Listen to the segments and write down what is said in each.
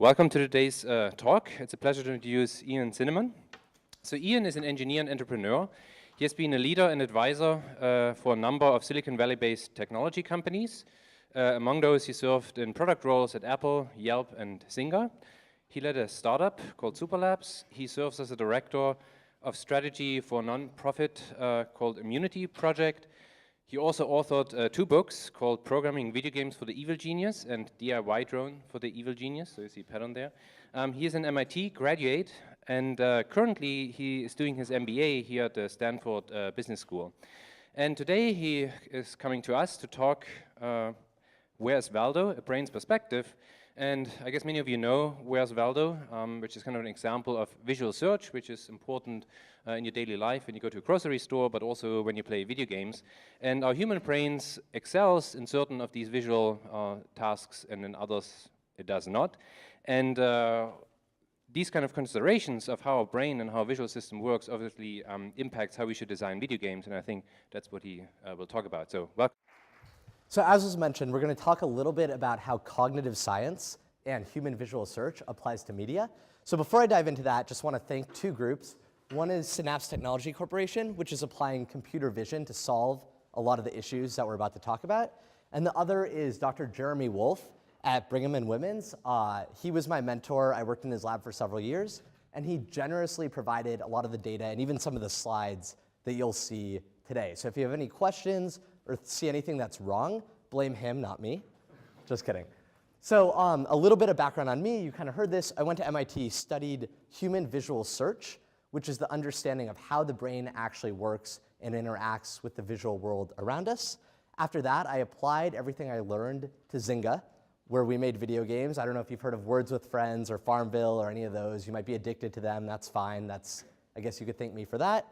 Welcome to today's talk. It's a pleasure to introduce Ian Cinnamon. So Ian is an engineer and entrepreneur. He has been a leader and advisor for a number of Silicon Valley-based technology companies. Among those, he served in product roles at Apple, Yelp, and Zynga. He led a startup called Superlabs. He serves as a director of strategy for a non-profit called Immunity Project. He also authored 2 books called Programming Video Games for the Evil Genius and DIY Drone for the Evil Genius, so you see a pattern there. He is an MIT graduate, and currently he is doing his MBA here at the Stanford Business School. And today he is coming to us to talk Where's Waldo? A Brain's Perspective. And I guess many of you know Where's Waldo, which is kind of an example of visual search, which is important in your daily life when you go to a grocery store, but also when you play video games. And our human brains excels in certain of these visual tasks, and in others it does not. And these kind of considerations of how our brain and how our visual system works obviously impacts how we should design video games, and I think that's what he will talk about. So welcome. So as was mentioned, we're going to talk a little bit about how cognitive science and human visual search applies to media. So before I dive into that, just want to thank 2 groups. One is Synapse Technology Corporation, which is applying computer vision to solve a lot of the issues that we're about to talk about. And the other is Dr. Jeremy Wolf at Brigham and Women's. He was my mentor. I worked in his lab for several years, and he generously provided a lot of the data and even some of the slides that you'll see today. So if you have any questions or see anything that's wrong, blame him, not me. Just kidding. So a little bit of background on me. You kind of heard this. I went to MIT, studied human visual search, which is the understanding of how the brain actually works and interacts with the visual world around us. After that, I applied everything I learned to Zynga, where we made video games. I don't know if you've heard of Words with Friends or Farmville or any of those. You might be addicted to them. That's fine. I guess you could thank me for that.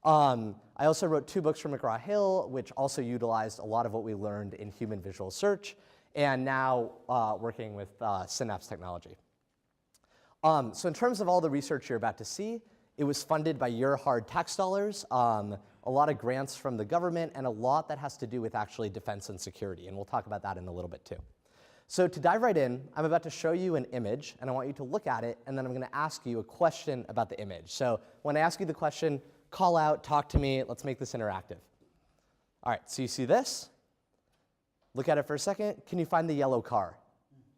I also wrote 2 books for McGraw-Hill, which also utilized a lot of what we learned in human visual search, and now working with Synapse Technology. So in terms of all the research you're about to see, it was funded by your hard tax dollars, a lot of grants from the government, and a lot that has to do with actually defense and security, and we'll talk about that in a little bit too. So to dive right in, I'm about to show you an image, and I want you to look at it, and then I'm going to ask you a question about the image. So when I ask you the question, call out, talk to me, let's make this interactive. All right, so you see this? Look at it for a second. Can you find the yellow car?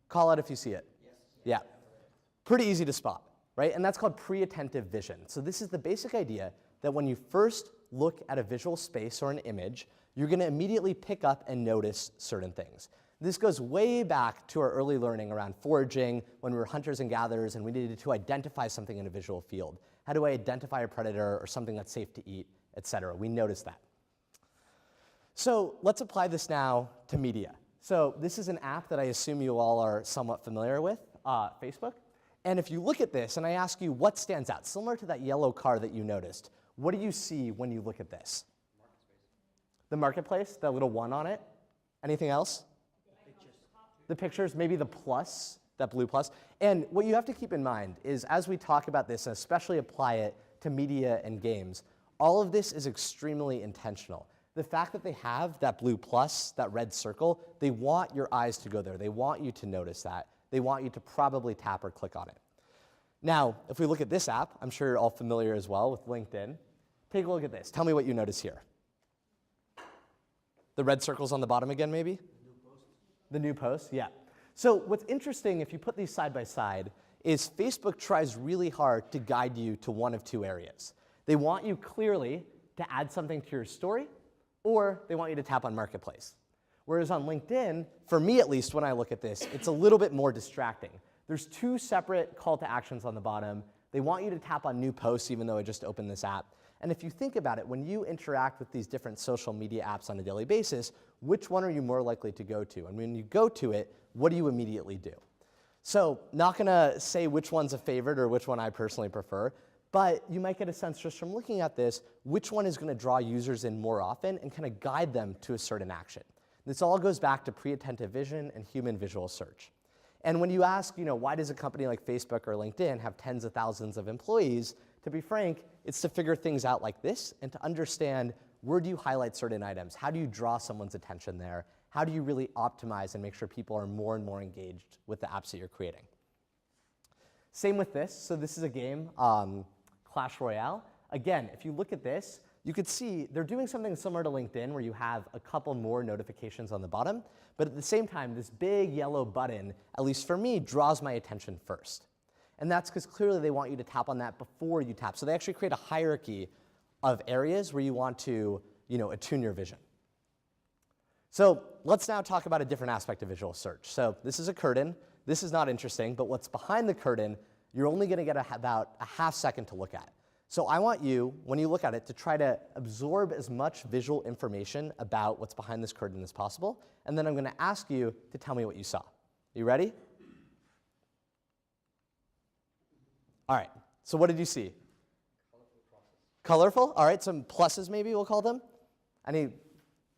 Call out if you see it. Yes. Yeah. Pretty easy to spot, right? And that's called preattentive vision. So this is the basic idea that when you first look at a visual space or an image, you're going to immediately pick up and notice certain things. This goes way back to our early learning around foraging, when we were hunters and gatherers and we needed to identify something in a visual field. How do I identify a predator or something that's safe to eat, et cetera? We notice that. So let's apply this now to media. So this is an app that I assume you all are somewhat familiar with, Facebook. And if you look at this and I ask you what stands out, similar to that yellow car that you noticed, what do you see when you look at this? The marketplace, that little 1 on it. Anything else? The pictures, maybe the plus, that blue plus. And what you have to keep in mind is as we talk about this, and especially apply it to media and games, all of this is extremely intentional. The fact that they have that blue plus, that red circle, they want your eyes to go there. They want you to notice that. They want you to probably tap or click on it. Now, if we look at this app, I'm sure you're all familiar as well with LinkedIn. Take a look at this. Tell me what you notice here. The red circles on the bottom again, maybe? The new post, yeah. So what's interesting, if you put these side by side, is Facebook tries really hard to guide you to one of 2 areas. They want you clearly to add something to your story, or they want you to tap on Marketplace. Whereas on LinkedIn, for me at least when I look at this, it's a little bit more distracting. There's 2 separate call to actions on the bottom. They want you to tap on new posts, even though I just opened this app. And if you think about it, when you interact with these different social media apps on a daily basis, which one are you more likely to go to? And when you go to it, what do you immediately do? So not going to say which one's a favorite or which one I personally prefer, but you might get a sense just from looking at this, which one is going to draw users in more often and kind of guide them to a certain action. This all goes back to preattentive vision and human visual search. And when you ask, why does a company like Facebook or LinkedIn have tens of thousands of employees, to be frank, it's to figure things out like this and to understand where do you highlight certain items? How do you draw someone's attention there? How do you really optimize and make sure people are more and more engaged with the apps that you're creating? Same with this. So this is a game, Clash Royale. Again, if you look at this, you could see they're doing something similar to LinkedIn where you have a couple more notifications on the bottom. But at the same time, this big yellow button, at least for me, draws my attention first. And that's because clearly they want you to tap on that before you tap. So they actually create a hierarchy of areas where you want to attune your vision. So let's now talk about a different aspect of visual search. So this is a curtain. This is not interesting, but what's behind the curtain, you're only going to get about a half second to look at. So I want you, when you look at it, to try to absorb as much visual information about what's behind this curtain as possible, and then I'm going to ask you to tell me what you saw. You ready? All right, so what did you see? Colorful crosses. Colorful? All right, some pluses maybe we'll call them.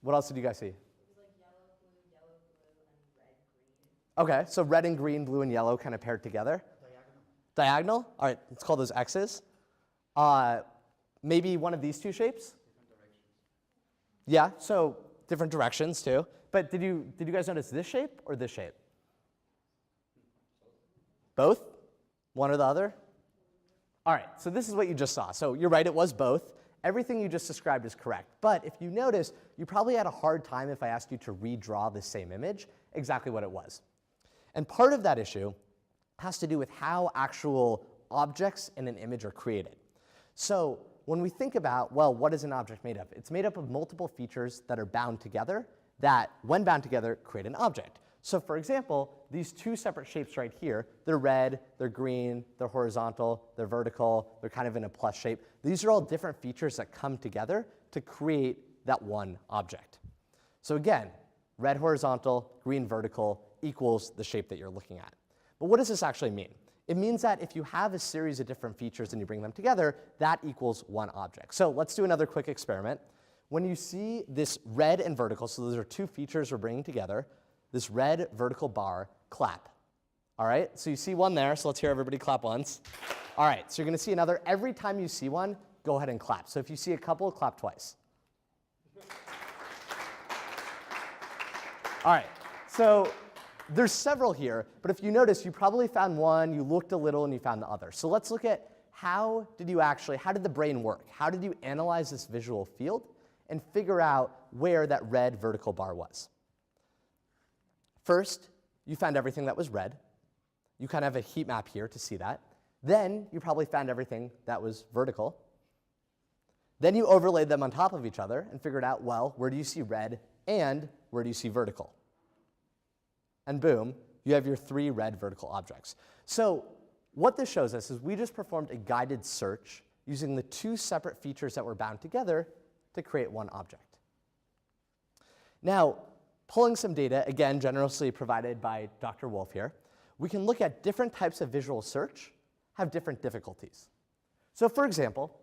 What else did you guys see? It was like yellow, blue, and red, green. Okay, so red and green, blue and yellow kind of paired together. Diagonal. Diagonal? All right, let's call those X's. Maybe one of these two shapes? Different directions. Yeah, so different directions too. But did you guys notice this shape or this shape? Both? One or the other? All right, so this is what you just saw. So you're right, it was both. Everything you just described is correct. But if you notice, you probably had a hard time if I asked you to redraw the same image, exactly what it was. And part of that issue has to do with how actual objects in an image are created. So when we think about, well, what is an object made of? It's made up of multiple features that are bound together that, when bound together, create an object. So for example, these two separate shapes right here, they're red, they're green, they're horizontal, they're vertical, they're kind of in a plus shape. These are all different features that come together to create that one object. So again, red horizontal, green vertical equals the shape that you're looking at. But what does this actually mean? It means that if you have a series of different features and you bring them together, that equals one object. So let's do another quick experiment. When you see this red and vertical, so those are two features we're bringing together, this red vertical bar, clap. All right, so you see one there, so let's hear everybody clap once. All right, so you're going to see another. Every time you see one, go ahead and clap. So if you see a couple, clap twice. All right, so there's several here, but if you notice, you probably found one, you looked a little, and you found the other. So let's look at how did the brain work? How did you analyze this visual field and figure out where that red vertical bar was? First, you found everything that was red. You kind of have a heat map here to see that. Then you probably found everything that was vertical. Then you overlaid them on top of each other and figured out, well, where do you see red and where do you see vertical? And boom, you have your three red vertical objects. So what this shows us is we just performed a guided search using the two separate features that were bound together to create one object. Now, pulling some data, again, generously provided by Dr. Wolf here, we can look at different types of visual search have different difficulties. So for example,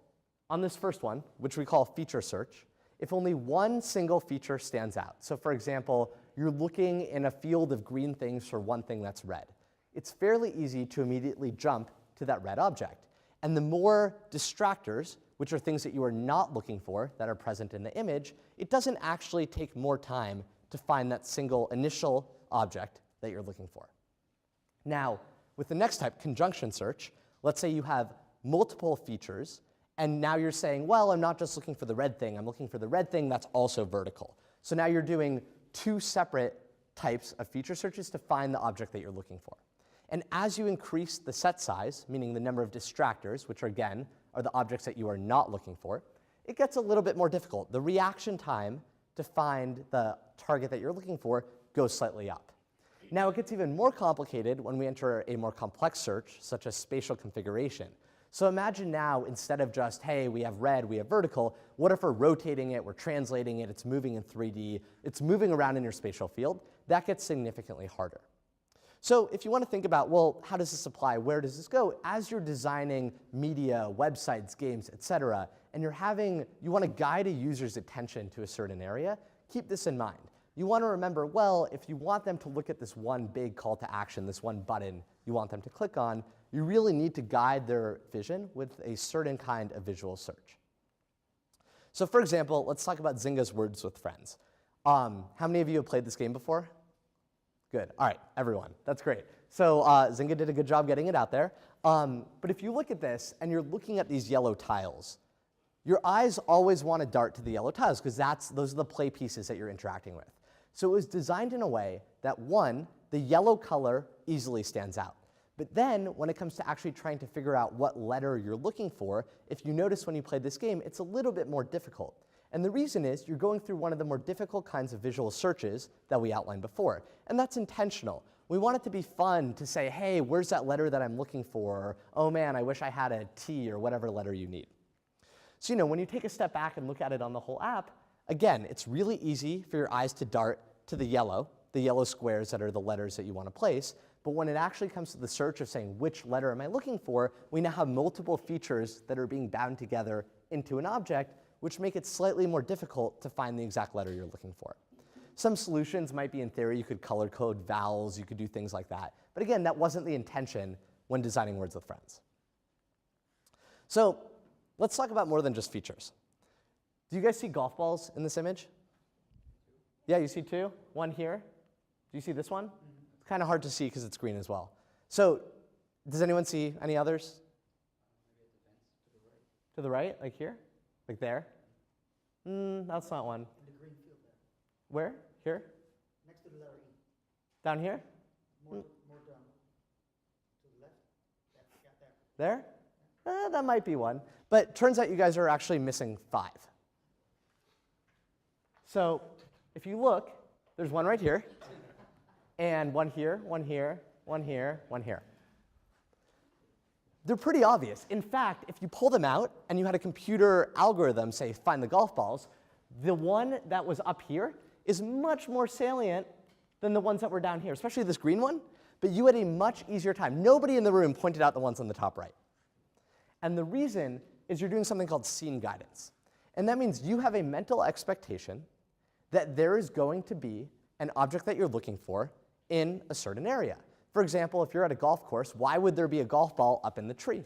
on this first one, which we call feature search, if only one single feature stands out, so for example, you're looking in a field of green things for one thing that's red, it's fairly easy to immediately jump to that red object. And the more distractors, which are things that you are not looking for that are present in the image, it doesn't actually take more time to find that single initial object that you're looking for. Now, with the next type, conjunction search, let's say you have multiple features, and now you're saying, well, I'm not just looking for the red thing, I'm looking for the red thing that's also vertical. So now you're doing two separate types of feature searches to find the object that you're looking for. And as you increase the set size, meaning the number of distractors, which are, again, are the objects that you are not looking for, it gets a little bit more difficult. The reaction time to find the target that you're looking for goes slightly up. Now, it gets even more complicated when we enter a more complex search, such as spatial configuration. So imagine now, instead of just, hey, we have red, we have vertical, what if we're rotating it, we're translating it, it's moving in 3D, it's moving around in your spatial field? That gets significantly harder. So if you want to think about, well, how does this apply? Where does this go? As you're designing media, websites, games, et cetera, and you want to guide a user's attention to a certain area, keep this in mind. You want to remember, well, if you want them to look at this one big call to action, this one button you want them to click on, you really need to guide their vision with a certain kind of visual search. So for example, let's talk about Fingaz Words with friends. How many of you have played this game before? Good. All right, everyone. That's great. So Zynga did a good job getting it out there. But if you look at this and you're looking at these yellow tiles, your eyes always want to dart to the yellow tiles because those are the play pieces that you're interacting with. So it was designed in a way that, one, the yellow color easily stands out. But then when it comes to actually trying to figure out what letter you're looking for, if you notice when you played this game, it's a little bit more difficult. And the reason is you're going through one of the more difficult kinds of visual searches that we outlined before. And that's intentional. We want it to be fun to say, hey, where's that letter that I'm looking for? Or, oh man, I wish I had a T, or whatever letter you need. So when you take a step back and look at it on the whole app, again, it's really easy for your eyes to dart to the yellow squares that are the letters that you want to place. But when it actually comes to the search of saying, which letter am I looking for, we now have multiple features that are being bound together into an object, which make it slightly more difficult to find the exact letter you're looking for. Some solutions might be, in theory, you could color code vowels, you could do things like that. But again, that wasn't the intention when designing Words with Friends. So let's talk about more than just features. Do you guys see golf balls in this image? Yeah, you see two? One here. Do you see this one? It's kind of hard to see because it's green as well. So does anyone see any others? To the right, like here? Like there? That's not one. In the green field there. Where? Here? Next to the letter E. Down here? More down. To the left. Yeah, there. There? That might be one. But turns out you guys are actually missing 5. So if you look, there's one right here, and one here, one here, one here, one here. They're pretty obvious. In fact, if you pull them out and you had a computer algorithm say, find the golf balls, the one that was up here is much more salient than the ones that were down here, especially this green one. But you had a much easier time. Nobody in the room pointed out the ones on the top right. And the reason is you're doing something called scene guidance. And that means you have a mental expectation that there is going to be an object that you're looking for in a certain area. For example, if you're at a golf course, why would there be a golf ball up in the tree?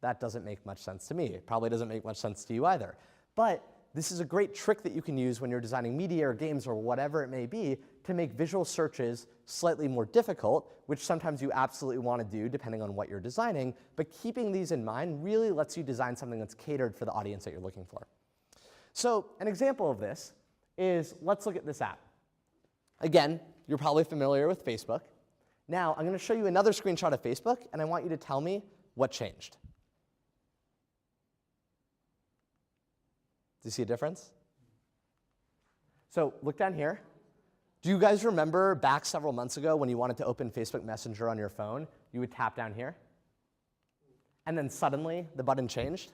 That doesn't make much sense to me. It probably doesn't make much sense to you either. But this is a great trick that you can use when you're designing media or games or whatever it may be to make visual searches slightly more difficult, which sometimes you absolutely want to do depending on what you're designing. But keeping these in mind really lets you design something that's catered for the audience that you're looking for. So an example of this is, let's look at this app. Again, you're probably familiar with Facebook. Now, I'm going to show you another screenshot of Facebook, and I want you to tell me what changed. Do you see a difference? So look down here. Do you guys remember back several months ago when you wanted to open Facebook Messenger on your phone, you would tap down here? And then suddenly, the button changed?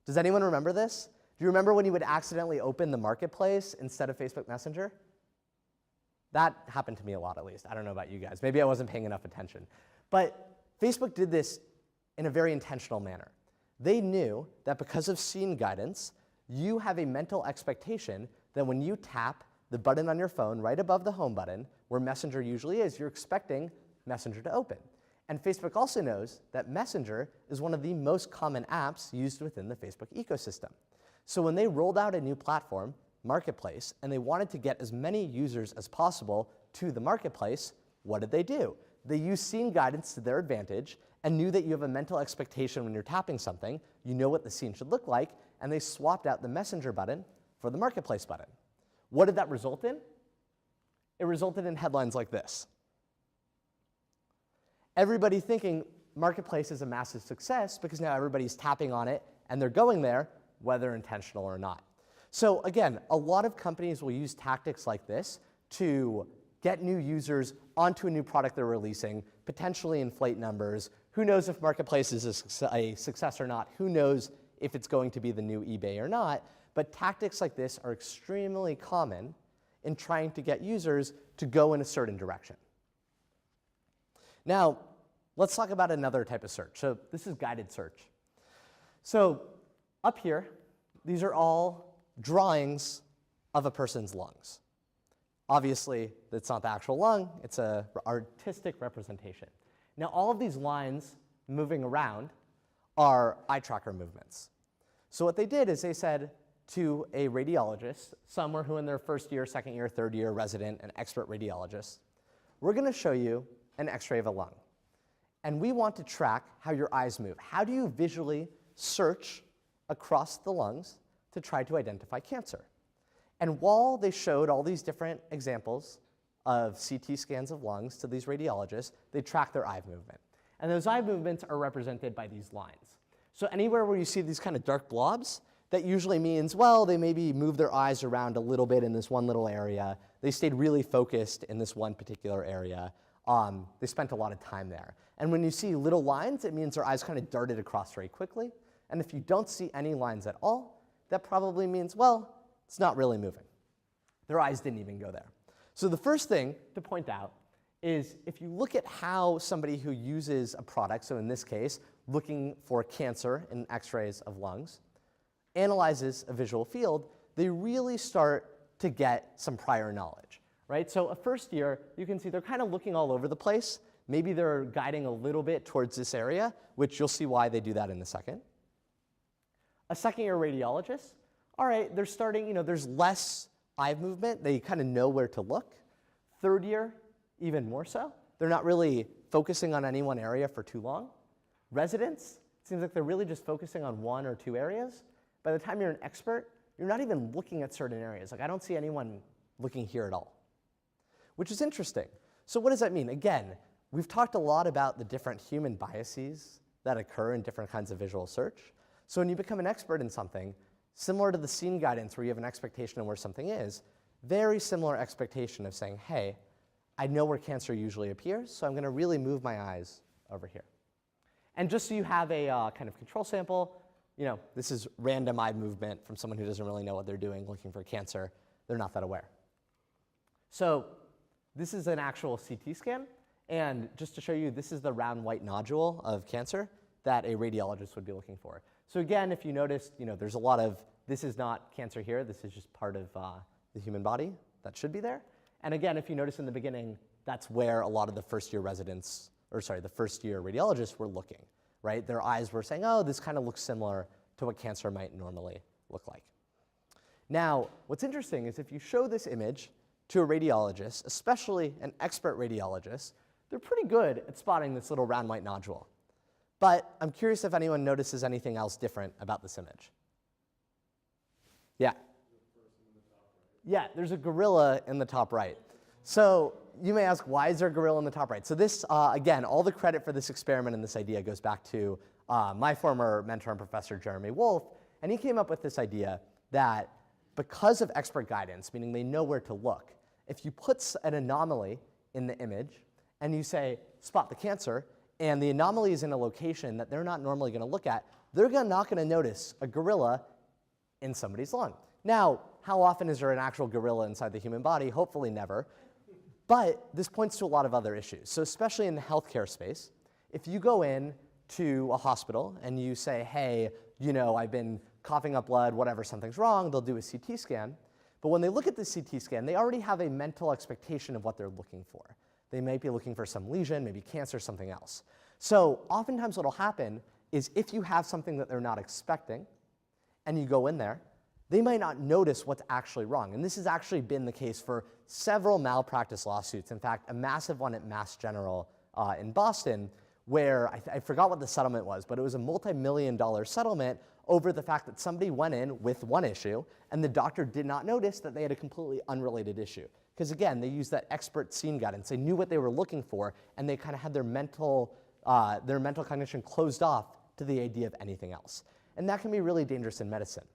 Does anyone remember this? Do you remember when you would accidentally open the marketplace instead of Facebook Messenger? That happened to me a lot, at least. I don't know about you guys. Maybe I wasn't paying enough attention. But Facebook did this in a very intentional manner. They knew that because of scene guidance, you have a mental expectation that when you tap the button on your phone right above the home button, where Messenger usually is, you're expecting Messenger to open. And Facebook also knows that Messenger is one of the most common apps used within the Facebook ecosystem. So when they rolled out a new platform, Marketplace, and they wanted to get as many users as possible to the marketplace, what did they do? They used scene guidance to their advantage and knew that you have a mental expectation when you're tapping something, you know what the scene should look like, and they swapped out the Messenger button for the Marketplace button. What did that result in? It resulted in headlines like this. Everybody thinking Marketplace is a massive success because now everybody's tapping on it and they're going there, whether intentional or not. So again, a lot of companies will use tactics like this to get new users onto a new product they're releasing, potentially inflate numbers. Who knows if Marketplace is a success or not? Who knows if it's going to be the new eBay or not? But tactics like this are extremely common in trying to get users to go in a certain direction. Now, let's talk about another type of search. So this is guided search. So up here, these are all drawings of a person's lungs. Obviously, it's not the actual lung, it's an artistic representation. Now, all of these lines moving around are eye tracker movements. So what they did is they said to a radiologist, somewhere who in their first year, second year, third year resident, an expert radiologist, we're going to show you an x-ray of a lung. And we want to track how your eyes move. How do you visually search across the lungs to try to identify cancer? And while they showed all these different examples of CT scans of lungs to these radiologists, they tracked their eye movement. And those eye movements are represented by these lines. So anywhere where you see these kind of dark blobs, that usually means, well, they maybe move their eyes around a little bit in this one little area. They stayed really focused in this one particular area. They spent a lot of time there. And when you see little lines, it means their eyes kind of darted across very quickly. And if you don't see any lines at all, that probably means, well, it's not really moving. Their eyes didn't even go there. So the first thing to point out is if you look at how somebody who uses a product, so in this case, looking for cancer in x-rays of lungs, analyzes a visual field, they really start to get some prior knowledge, right? So a first year, you can see they're kind of looking all over the place. Maybe they're guiding a little bit towards this area, which you'll see why they do that in a second. A second year radiologist, all right, they're starting, there's less eye movement. They kind of know where to look. Third year, even more so. They're not really focusing on any one area for too long. Residents, it seems like they're really just focusing on one or two areas. By the time you're an expert, you're not even looking at certain areas. Like, I don't see anyone looking here at all, which is interesting. So what does that mean? Again, we've talked a lot about the different human biases that occur in different kinds of visual search. So when you become an expert in something, similar to the scene guidance where you have an expectation of where something is, very similar expectation of saying, hey, I know where cancer usually appears, so I'm going to really move my eyes over here. And just so you have a kind of control sample, this is random eye movement from someone who doesn't really know what they're doing looking for cancer. They're not that aware. So this is an actual CT scan. And just to show you, this is the round white nodule of cancer that a radiologist would be looking for. So again, if you noticed, there's a lot of, this is not cancer here. This is just part of the human body that should be there. And again, if you notice in the beginning, that's where a lot of the first year residents, the first year radiologists were looking. Right? Their eyes were saying, oh, this kind of looks similar to what cancer might normally look like. Now, what's interesting is if you show this image to a radiologist, especially an expert radiologist, they're pretty good at spotting this little round white nodule. But I'm curious if anyone notices anything else different about this image. Yeah? Yeah, there's a gorilla in the top right. So you may ask, why is there a gorilla in the top right? So this, again, all the credit for this experiment and this idea goes back to my former mentor and professor, Jeremy Wolf, and he came up with this idea that because of expert guidance, meaning they know where to look, if you put an anomaly in the image and you say, spot the cancer, and the anomaly is in a location that they're not normally going to look at, they're not going to notice a gorilla in somebody's lung. Now, how often is there an actual gorilla inside the human body? Hopefully never. But this points to a lot of other issues. So especially in the healthcare space, if you go in to a hospital and you say, hey, I've been coughing up blood, whatever, something's wrong, they'll do a CT scan. But when they look at the CT scan, they already have a mental expectation of what they're looking for. They might be looking for some lesion, maybe cancer, something else. So oftentimes what will happen is if you have something that they're not expecting and you go in there, they might not notice what's actually wrong. And this has actually been the case for several malpractice lawsuits. In fact, a massive one at Mass General in Boston, where I forgot what the settlement was, but it was a multi-million-dollar settlement over the fact that somebody went in with one issue, and the doctor did not notice that they had a completely unrelated issue. Because again, they used that expert scene guidance. They knew what they were looking for, and they kind of had their mental cognition closed off to the idea of anything else. And that can be really dangerous in medicine.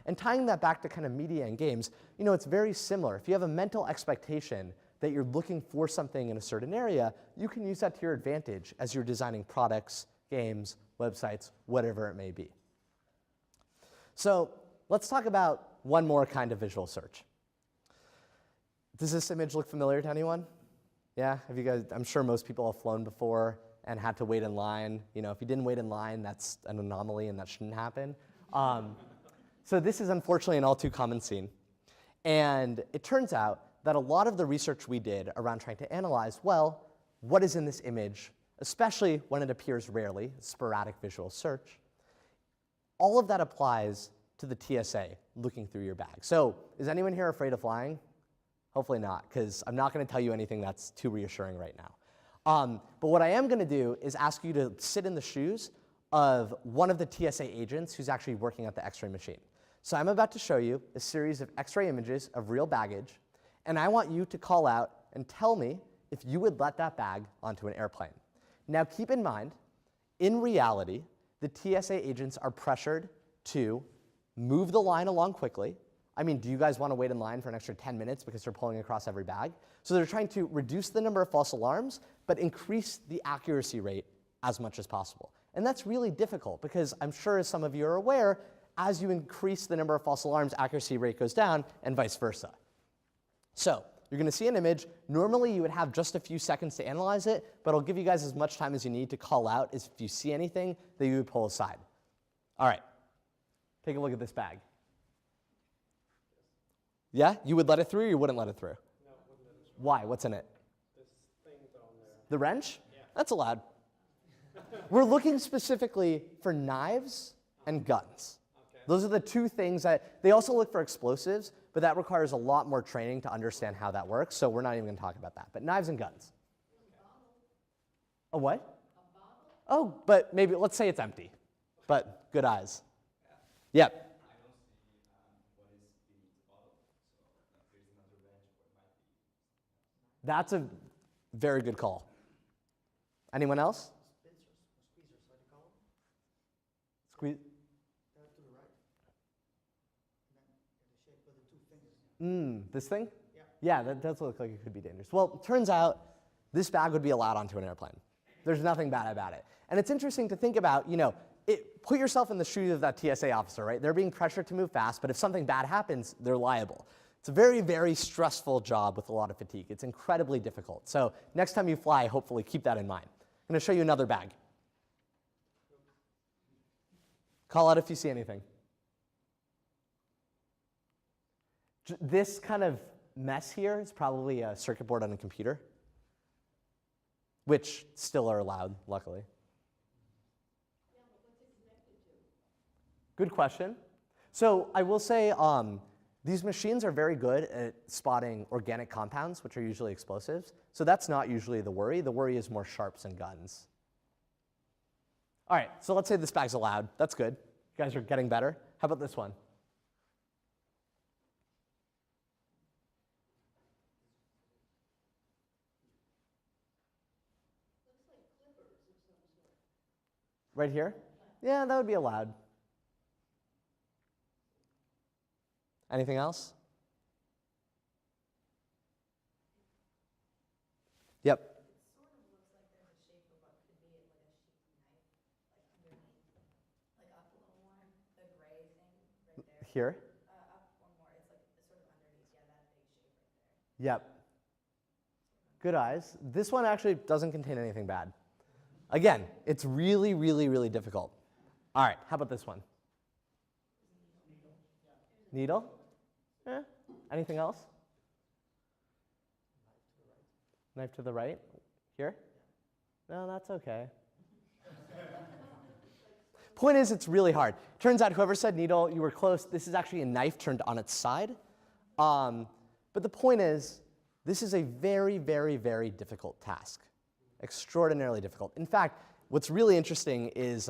And tying that back to kind of media and games, it's very similar. If you have a mental expectation that you're looking for something in a certain area, you can use that to your advantage as you're designing products, games, websites, whatever it may be. So let's talk about one more kind of visual search. Does this image look familiar to anyone? Yeah, have you guys, I'm sure most people have flown before and had to wait in line. If you didn't wait in line, that's an anomaly and that shouldn't happen. So this is unfortunately an all too common scene. And it turns out that a lot of the research we did around trying to analyze, well, what is in this image, especially when it appears rarely, sporadic visual search, all of that applies to the TSA looking through your bag. So is anyone here afraid of flying? Hopefully not, because I'm not going to tell you anything that's too reassuring right now. But what I am going to do is ask you to sit in the shoes of one of the TSA agents who's actually working at the X-ray machine. So I'm about to show you a series of X-ray images of real baggage, and I want you to call out and tell me if you would let that bag onto an airplane. Now keep in mind, in reality, the TSA agents are pressured to move the line along quickly. I mean, do you guys want to wait in line for an extra 10 minutes because they're pulling across every bag? So they're trying to reduce the number of false alarms, but increase the accuracy rate as much as possible. And that's really difficult because I'm sure, as some of you are aware, as you increase the number of false alarms, accuracy rate goes down, and vice versa. So you're going to see an image. Normally, you would have just a few seconds to analyze it, but I'll give you guys as much time as you need to call out as if you see anything that you would pull aside. All right, take a look at this bag. Yeah? You would let it through or you wouldn't let it through? No, wouldn't let it through. Why? What's in it? This thing down there. The wrench? Yeah. That's allowed. We're looking specifically for knives and guns. Okay. Those are the two things that, they also look for explosives, but that requires a lot more training to understand how that works, so we're not even going to talk about that. But knives and guns. A what? A bottle? Oh, but maybe, let's say it's empty, but good eyes. Yep. That's a very good call. Anyone else? Squeezers, how do you call them? Squeeze. To the right. And then the shape of the two fingers. This thing? Yeah. Yeah, that does look like it could be dangerous. Well, it turns out this bag would be allowed onto an airplane. There's nothing bad about it. And it's interesting to think about, put yourself in the shoes of that TSA officer, right? They're being pressured to move fast, but if something bad happens, they're liable. It's a very, very stressful job with a lot of fatigue. It's incredibly difficult. So next time you fly, hopefully keep that in mind. I'm going to show you another bag. Call out if you see anything. This kind of mess here is probably a circuit board on a computer, which still are allowed, luckily. Yeah, but what's it connected to? Good question. So I will say these machines are very good at spotting organic compounds, which are usually explosives. So that's not usually the worry. The worry is more sharps and guns. All right, so let's say this bag's allowed. That's good. You guys are getting better. How about this one? Looks like clippers of some sort. Right here? Yeah, that would be allowed. Anything else? Yep. It sort of looks like there's a shape of what could be like a sheath knife, like underneath, like up a little more, the gray thing right there. Here? Up one more, it's like sort of underneath, yeah, that big shape right there. Yep. Good eyes. This one actually doesn't contain anything bad. Again, it's really, really, really difficult. All right, how about this one? Needle? Anything else? Knife to the right? Here? No, that's okay. Point is, it's really hard. Turns out whoever said needle, you were close. This is actually a knife turned on its side. But the point is, this is a very, very, very difficult task. Extraordinarily difficult. In fact, what's really interesting is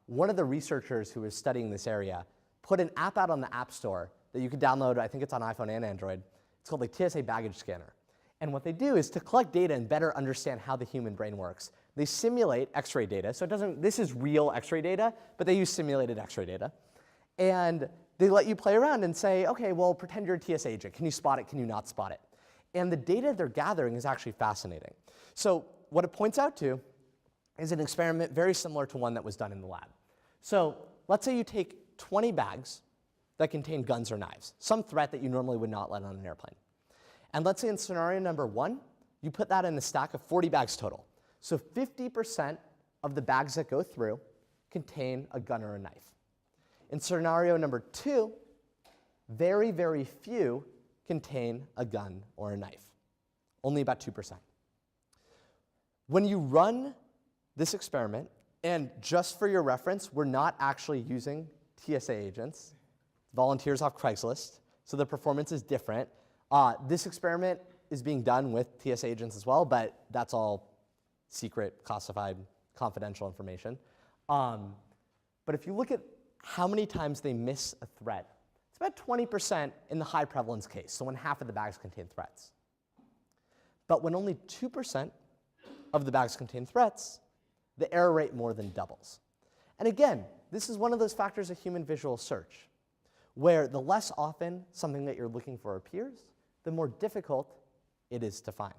one of the researchers who was studying this area put an app out on the App Store that you could download. I think it's on iPhone and Android. It's called the TSA Baggage Scanner. And what they do is to collect data and better understand how the human brain works. They simulate X-ray data. So this is real X-ray data, but they use simulated X-ray data. And they let you play around and say, OK, well, pretend you're a TSA agent. Can you spot it? Can you not spot it? And the data they're gathering is actually fascinating. So what it points out to is an experiment very similar to one that was done in the lab. So let's say you take 20 bags that contain guns or knives, some threat that you normally would not let on an airplane. And let's say in scenario number 1, you put that in a stack of 40 bags total. So 50% of the bags that go through contain a gun or a knife. In scenario number 2, very, very few contain a gun or a knife, only about 2%. When you run this experiment, and just for your reference, we're not actually using TSA agents, volunteers off Craigslist, so the performance is different. This experiment is being done with TSA agents as well, but that's all secret, classified, confidential information. But if you look at how many times they miss a threat, it's about 20% in the high prevalence case, so when half of the bags contain threats. But when only 2% of the bags contain threats, the error rate more than doubles. And again, this is one of those factors of human visual search, where the less often something that you're looking for appears, the more difficult it is to find.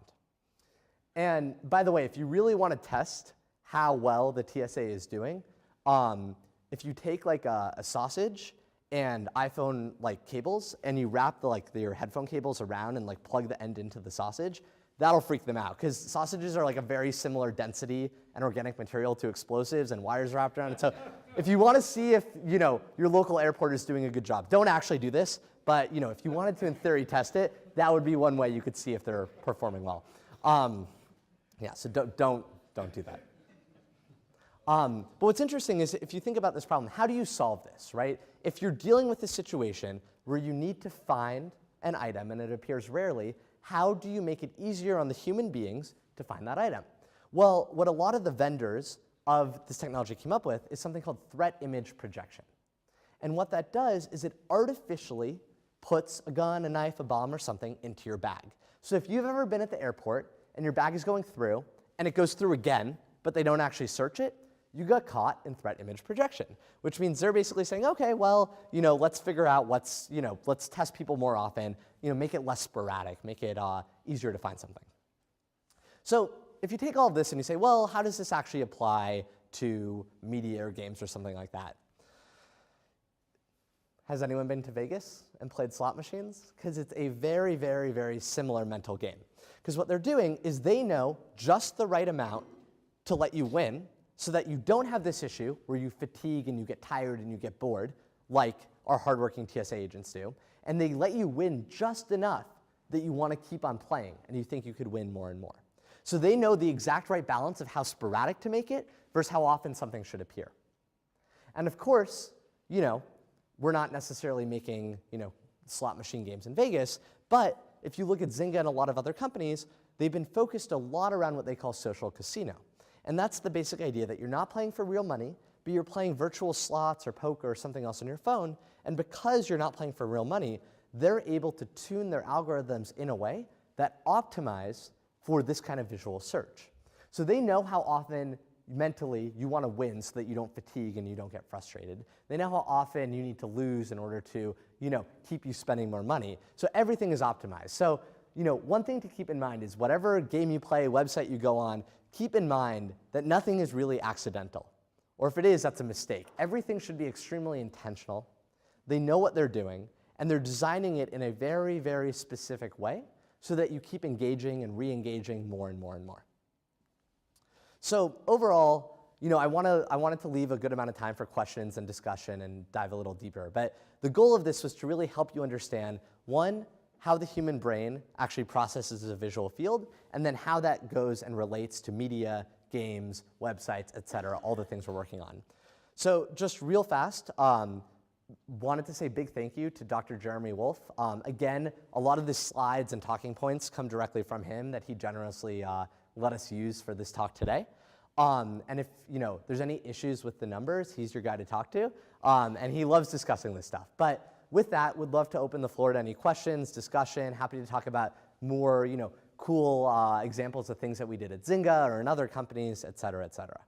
And by the way, if you really want to test how well the TSA is doing, if you take like a sausage and iPhone like cables and you wrap your headphone cables around and like plug the end into the sausage, that'll freak them out because sausages are like a very similar density and organic material to explosives and wires wrapped around it. So if you want to see if your local airport is doing a good job, don't actually do this, but if you wanted to in theory test it, that would be one way you could see if they're performing well. Yeah, so don't do that. But what's interesting is if you think about this problem, how do you solve this, right? If you're dealing with a situation where you need to find an item and it appears rarely, how do you make it easier on the human beings to find that item? Well, what a lot of the vendors of this technology came up with is something called threat image projection. And what that does is it artificially puts a gun, a knife, a bomb, or something into your bag. So if you've ever been at the airport and your bag is going through and it goes through again, but they don't actually search it, you got caught in threat image projection, which means they're basically saying, okay, well, let's figure out let's test people more often, make it less sporadic, make it easier to find something. So if you take all of this and you say, well, how does this actually apply to media or games or something like that? Has anyone been to Vegas and played slot machines? Because it's a very, very, very similar mental game. Because what they're doing is they know just the right amount to let you win so that you don't have this issue where you fatigue and you get tired and you get bored, like our hardworking TSA agents do. And they let you win just enough that you want to keep on playing and you think you could win more and more. So they know the exact right balance of how sporadic to make it versus how often something should appear. And of course, we're not necessarily making, slot machine games in Vegas, but if you look at Zynga and a lot of other companies, they've been focused a lot around what they call social casino. And that's the basic idea that you're not playing for real money, but you're playing virtual slots or poker or something else on your phone. And because you're not playing for real money, they're able to tune their algorithms in a way that optimize for this kind of visual search. So they know how often mentally you want to win so that you don't fatigue and you don't get frustrated. They know how often you need to lose in order to, keep you spending more money. So everything is optimized. So, one thing to keep in mind is whatever game you play, website you go on, keep in mind that nothing is really accidental. Or if it is, that's a mistake. Everything should be extremely intentional. They know what they're doing, and they're designing it in a very, very specific way so that you keep engaging and re-engaging more and more and more. So overall, I wanted to leave a good amount of time for questions and discussion and dive a little deeper. But the goal of this was to really help you understand, one, how the human brain actually processes a visual field, and then how that goes and relates to media, games, websites, et cetera, all the things we're working on. So just real fast, wanted to say big thank you to Dr. Jeremy Wolf. Again, a lot of the slides and talking points come directly from him that he generously let us use for this talk today. And if there's any issues with the numbers, he's your guy to talk to. And he loves discussing this stuff. But with that, would love to open the floor to any questions, discussion. Happy to talk about more cool examples of things that we did at Zynga or in other companies, et cetera, et cetera.